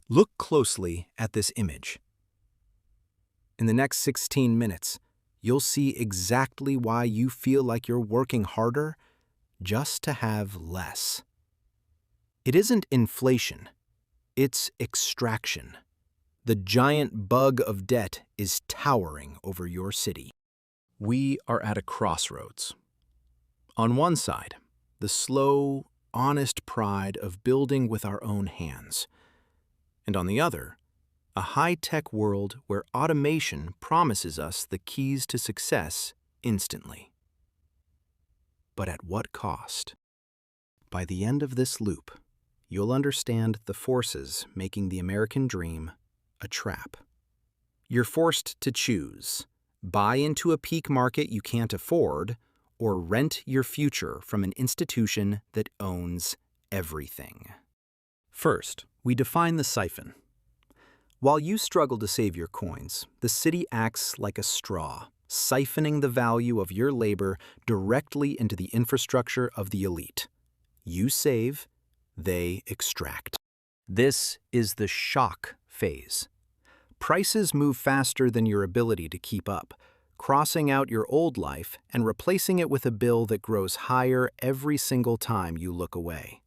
Look closely at this image. In the next 16 minutes, you'll see exactly why you feel like you're working harder just to have less. It isn't inflation, it's extraction. The giant bug of debt is towering over your city. We are at a crossroads. On one side, the slow, honest pride of building with our own hands. And on the other, a high-tech world where automation promises us the keys to success instantly. But at what cost? By the end of this loop, you'll understand the forces making the American dream a trap. You're forced to choose: buy into a peak market you can't afford, or rent your future from an institution that owns everything. First, we define the siphon. While you struggle to save your coins, the city acts like a straw, siphoning the value of your labor directly into the infrastructure of the elite. You save, they extract. This is the shock phase. Prices move faster than your ability to keep up, crossing out your old life and replacing it with a bill that grows higher every single time you look away.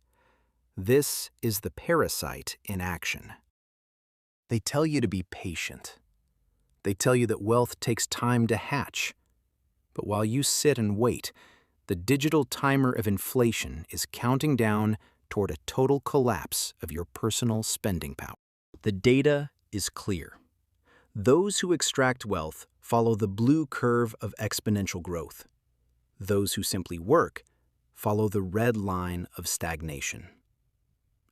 This is the parasite in action. They tell you to be patient. They tell you that wealth takes time to hatch. But while you sit and wait, the digital timer of inflation is counting down toward a total collapse of your personal spending power. The data is clear. Those who extract wealth follow the blue curve of exponential growth. Those who simply work follow the red line of stagnation.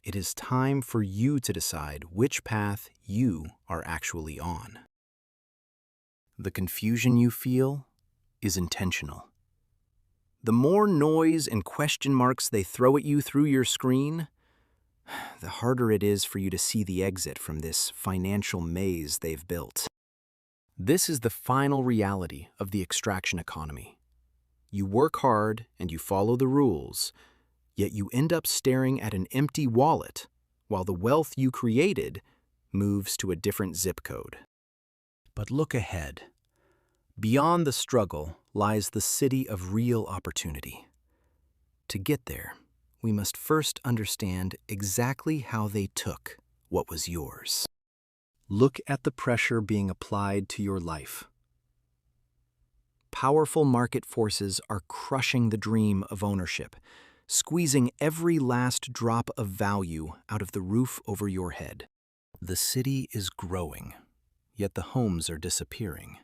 It is time for you to decide which path you are actually on. The confusion you feel is intentional. The more noise and question marks they throw at you through your screen, the harder it is for you to see the exit from this financial maze they've built. This is the final reality of the extraction economy. You work hard and you follow the rules, yet you end up staring at an empty wallet while the wealth you created moves to a different zip code. But look ahead. Beyond the struggle lies the city of real opportunity. To get there, we must first understand exactly how they took what was yours. Look at the pressure being applied to your life. Powerful market forces are crushing the dream of ownership, squeezing every last drop of value out of the roof over your head. The city is growing, yet the homes are disappearing.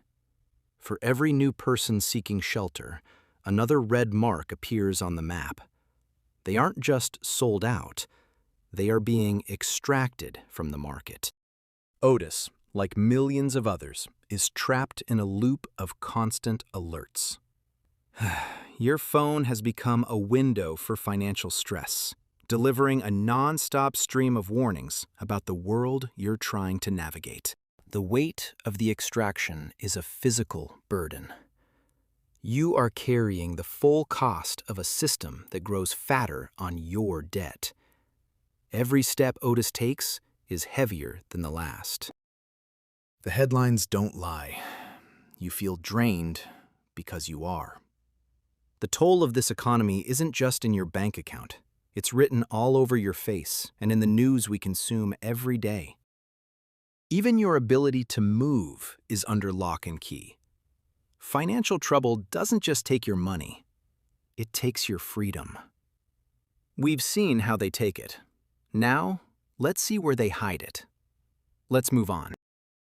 For every new person seeking shelter, another red mark appears on the map. They aren't just sold out, they are being extracted from the market. Otis, like millions of others, is trapped in a loop of constant alerts. Your phone has become a window for financial stress, delivering a non-stop stream of warnings about the world you're trying to navigate. The weight of the extraction is a physical burden. You are carrying the full cost of a system that grows fatter on your debt. Every step Otis takes is heavier than the last. The headlines don't lie. You feel drained because you are. The toll of this economy isn't just in your bank account. It's written all over your face and in the news we consume every day. Even your ability to move is under lock and key. Financial trouble doesn't just take your money, it takes your freedom. We've seen how they take it. Now, let's see where they hide it. Let's move on.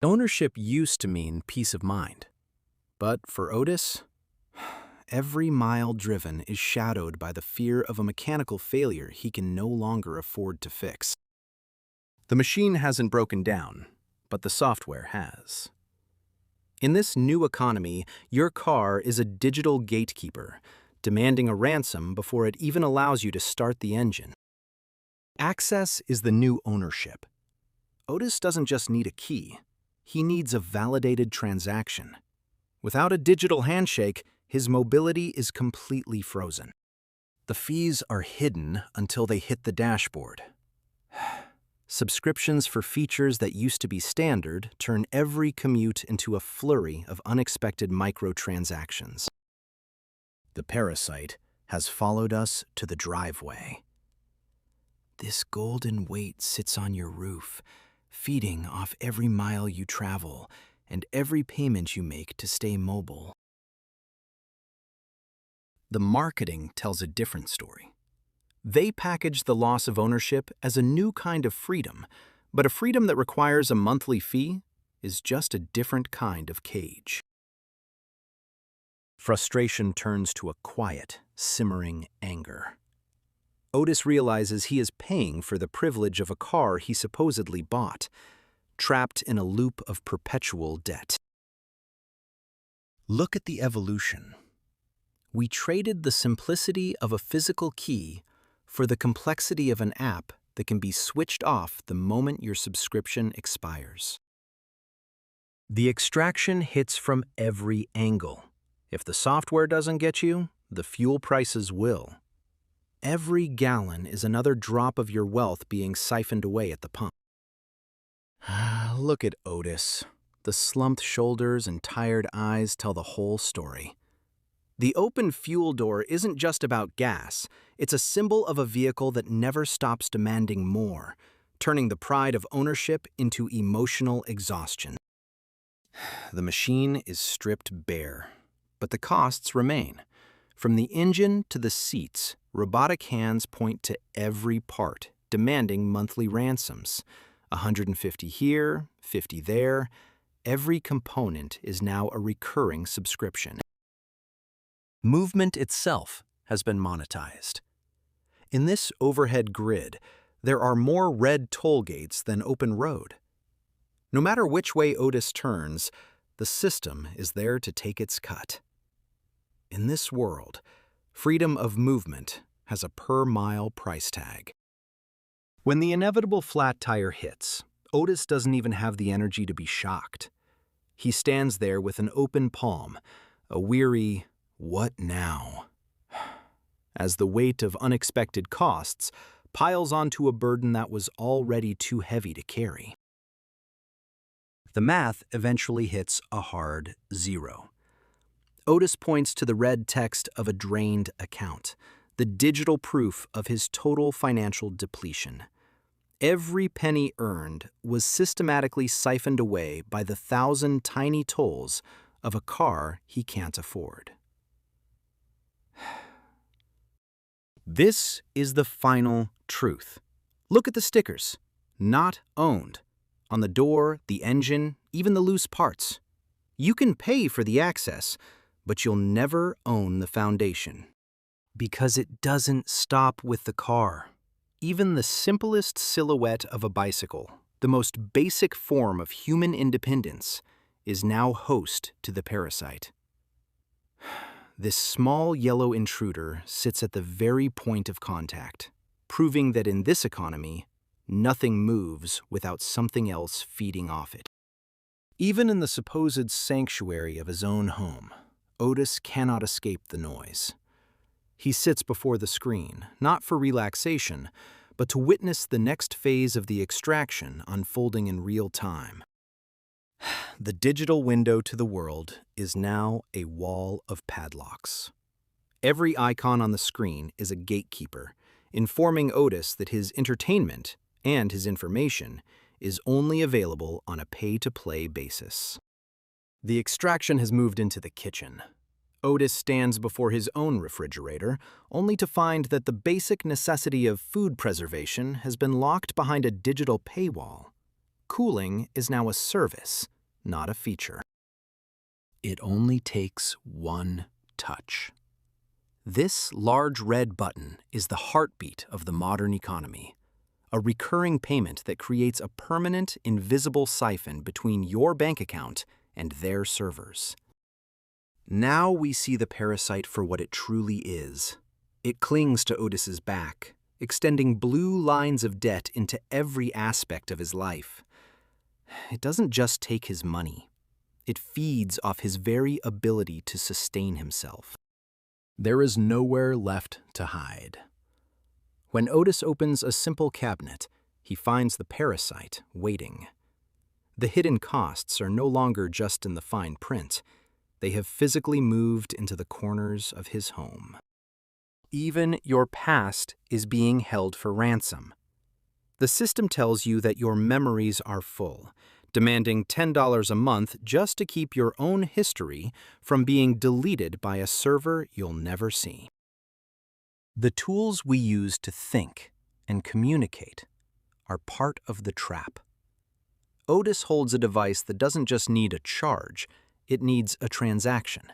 Ownership used to mean peace of mind. But for Otis, every mile driven is shadowed by the fear of a mechanical failure he can no longer afford to fix. The machine hasn't broken down, but the software has. In this new economy, your car is a digital gatekeeper, demanding a ransom before it even allows you to start the engine. Access is the new ownership. Otis doesn't just need a key, he needs a validated transaction. Without a digital handshake, his mobility is completely frozen. The fees are hidden until they hit the dashboard. Subscriptions for features that used to be standard turn every commute into a flurry of unexpected microtransactions. The parasite has followed us to the driveway. This golden weight sits on your roof, feeding off every mile you travel and every payment you make to stay mobile. The marketing tells a different story. They package the loss of ownership as a new kind of freedom, but a freedom that requires a monthly fee is just a different kind of cage. Frustration turns to a quiet, simmering anger. Otis realizes he is paying for the privilege of a car he supposedly bought, trapped in a loop of perpetual debt. Look at the evolution. We traded the simplicity of a physical key for the complexity of an app that can be switched off the moment your subscription expires. The extraction hits from every angle. If the software doesn't get you, the fuel prices will. Every gallon is another drop of your wealth being siphoned away at the pump. Look at Otis. The slumped shoulders and tired eyes tell the whole story. The open fuel door isn't just about gas. It's a symbol of a vehicle that never stops demanding more, turning the pride of ownership into emotional exhaustion. The machine is stripped bare, but the costs remain. From the engine to the seats, robotic hands point to every part, demanding monthly ransoms. 150 here, 50 there. Every component is now a recurring subscription. Movement itself has been monetized. In this overhead grid, there are more red toll gates than open road. No matter which way Otis turns, the system is there to take its cut. In this world, freedom of movement has a per-mile price tag. When the inevitable flat tire hits, Otis doesn't even have the energy to be shocked. He stands there with an open palm, a weary, "What now?" as the weight of unexpected costs piles onto a burden that was already too heavy to carry. The math eventually hits a hard zero. Otis points to the red text of a drained account, the digital proof of his total financial depletion. Every penny earned was systematically siphoned away by the 1,000 tiny tolls of a car he can't afford. This is the final truth. Look at the stickers. Not owned. On the door, the engine, even the loose parts. You can pay for the access, but you'll never own the foundation. Because it doesn't stop with the car. Even the simplest silhouette of a bicycle, the most basic form of human independence, is now host to the parasite. This small yellow intruder sits at the very point of contact, proving that in this economy, nothing moves without something else feeding off it. Even in the supposed sanctuary of his own home, Otis cannot escape the noise. He sits before the screen, not for relaxation, but to witness the next phase of the extraction unfolding in real time. The digital window to the world is now a wall of padlocks. Every icon on the screen is a gatekeeper, informing Otis that his entertainment and his information is only available on a pay-to-play basis. The extraction has moved into the kitchen. Otis stands before his own refrigerator, only to find that the basic necessity of food preservation has been locked behind a digital paywall. Cooling is now a service, not a feature. It only takes one touch. This large red button is the heartbeat of the modern economy, a recurring payment that creates a permanent, invisible siphon between your bank account and their servers. Now we see the parasite for what it truly is. It clings to Otis's back, extending blue lines of debt into every aspect of his life. It doesn't just take his money. It feeds off his very ability to sustain himself. There is nowhere left to hide. When Otis opens a simple cabinet, he finds the parasite waiting. The hidden costs are no longer just in the fine print. They have physically moved into the corners of his home. Even your past is being held for ransom. The system tells you that your memories are full, demanding $10 a month just to keep your own history from being deleted by a server you'll never see. The tools we use to think and communicate are part of the trap. Otis holds a device that doesn't just need a charge, it needs a transaction.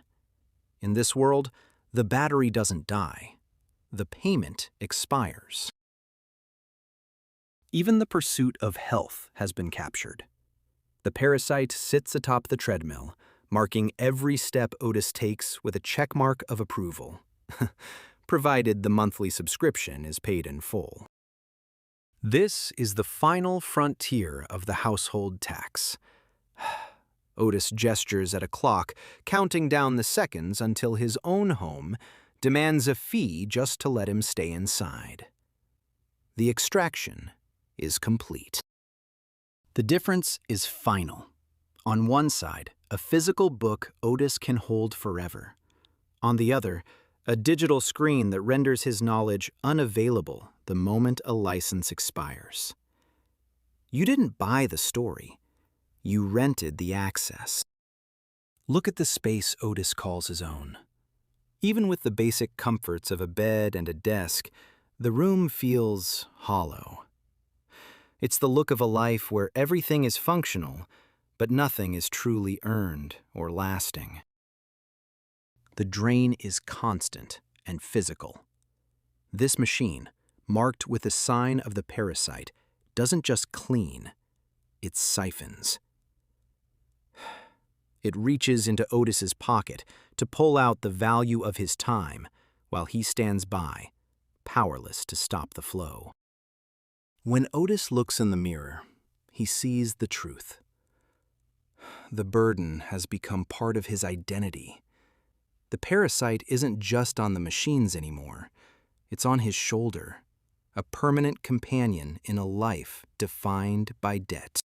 In this world, the battery doesn't die. The payment expires. Even the pursuit of health has been captured. The parasite sits atop the treadmill, marking every step Otis takes with a checkmark of approval, provided the monthly subscription is paid in full. This is the final frontier of the household tax. Otis gestures at a clock, counting down the seconds until his own home demands a fee just to let him stay inside. The extraction is complete. The difference is final. On one side, a physical book Otis can hold forever. On the other, a digital screen that renders his knowledge unavailable the moment a license expires. You didn't buy the story. You rented the access. Look at the space Otis calls his own. Even with the basic comforts of a bed and a desk, the room feels hollow. It's the look of a life where everything is functional, but nothing is truly earned or lasting. The drain is constant and physical. This machine, marked with the sign of the parasite, doesn't just clean, it siphons. It reaches into Otis's pocket to pull out the value of his time while he stands by, powerless to stop the flow. When Otis looks in the mirror, he sees the truth. The burden has become part of his identity. The parasite isn't just on the machines anymore. It's on his shoulder, a permanent companion in a life defined by debt.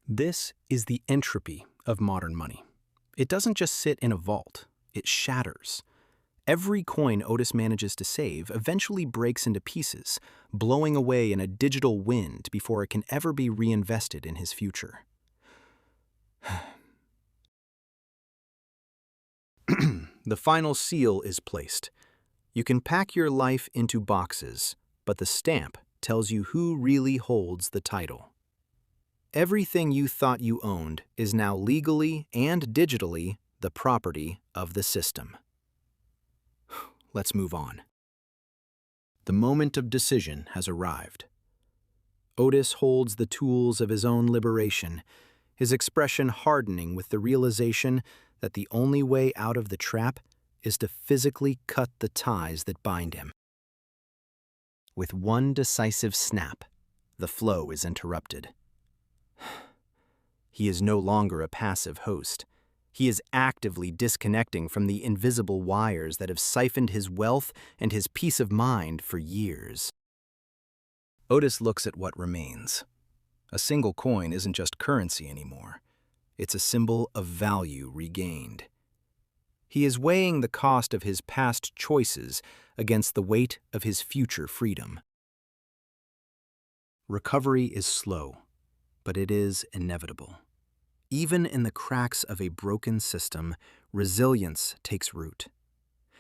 This is the entropy of modern money. It doesn't just sit in a vault, it shatters. Every coin Otis manages to save eventually breaks into pieces, blowing away in a digital wind before it can ever be reinvested in his future. The final seal is placed. You can pack your life into boxes, but the stamp tells you who really holds the title. Everything you thought you owned is now legally and digitally the property of the system. Let's move on. The moment of decision has arrived. Otis holds the tools of his own liberation, his expression hardening with the realization that the only way out of the trap is to physically cut the ties that bind him. With one decisive snap, the flow is interrupted. He is no longer a passive host. He is actively disconnecting from the invisible wires that have siphoned his wealth and his peace of mind for years. Otis looks at what remains. A single coin isn't just currency anymore. It's a symbol of value regained. He is weighing the cost of his past choices against the weight of his future freedom. Recovery is slow, but it is inevitable. Even in the cracks of a broken system, resilience takes root.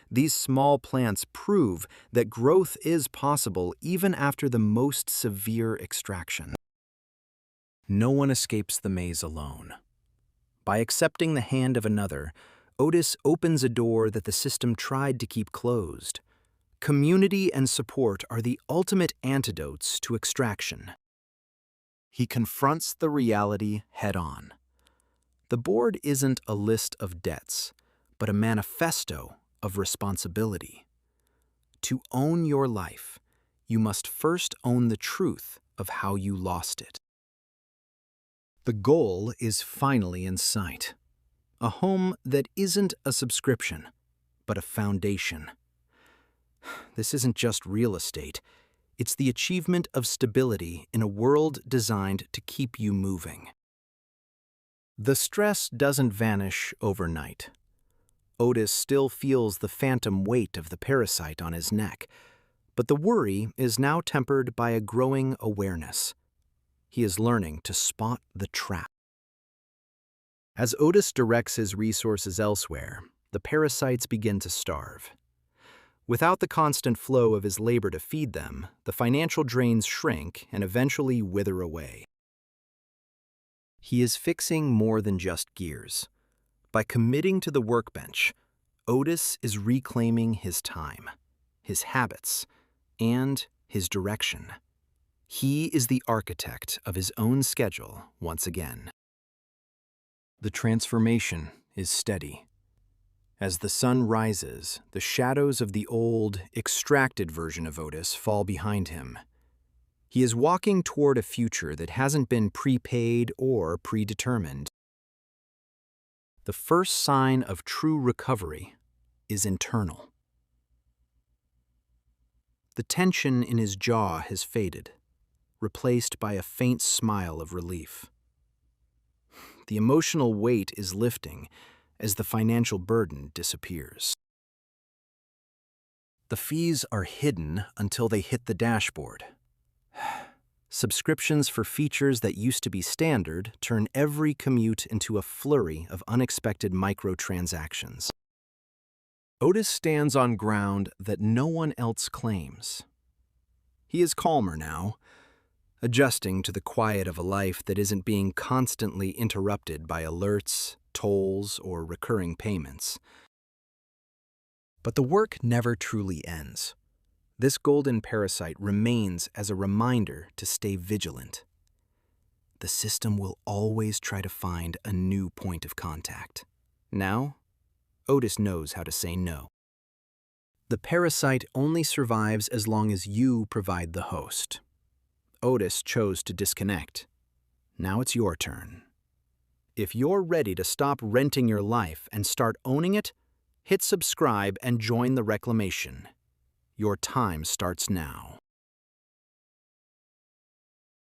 These small plants prove that growth is possible even after the most severe extraction. No one escapes the maze alone. By accepting the hand of another, Otis opens a door that the system tried to keep closed. Community and support are the ultimate antidotes to extraction. He confronts the reality head-on. The board isn't a list of debts, but a manifesto of responsibility. To own your life, you must first own the truth of how you lost it. The goal is finally in sight. A home that isn't a subscription, but a foundation. This isn't just real estate, It's the achievement of stability in a world designed to keep you moving. The stress doesn't vanish overnight. Otis still feels the phantom weight of the parasite on his neck, but the worry is now tempered by a growing awareness. He is learning to spot the trap. As Otis directs his resources elsewhere, the parasites begin to starve. Without the constant flow of his labor to feed them, the financial drains shrink and eventually wither away. He is fixing more than just gears. By committing to the workbench, Otis is reclaiming his time, his habits, and his direction. He is the architect of his own schedule once again. The transformation is steady. As the sun rises, the shadows of the old, extracted version of Otis fall behind him. He is walking toward a future that hasn't been prepaid or predetermined. The first sign of true recovery is internal. The tension in his jaw has faded, replaced by a faint smile of relief. The emotional weight is lifting as the financial burden disappears. The fees are hidden until they hit the dashboard. Subscriptions for features that used to be standard turn every commute into a flurry of unexpected microtransactions. Otis stands on ground that no one else claims. He is calmer now, adjusting to the quiet of a life that isn't being constantly interrupted by alerts, tolls, or recurring payments. But the work never truly ends. This golden parasite remains as a reminder to stay vigilant. The system will always try to find a new point of contact. Now, Otis knows how to say no. The parasite only survives as long as you provide the host. Otis chose to disconnect. Now it's your turn. If you're ready to stop renting your life and start owning it, hit subscribe and join the Reclamation. Your time starts now.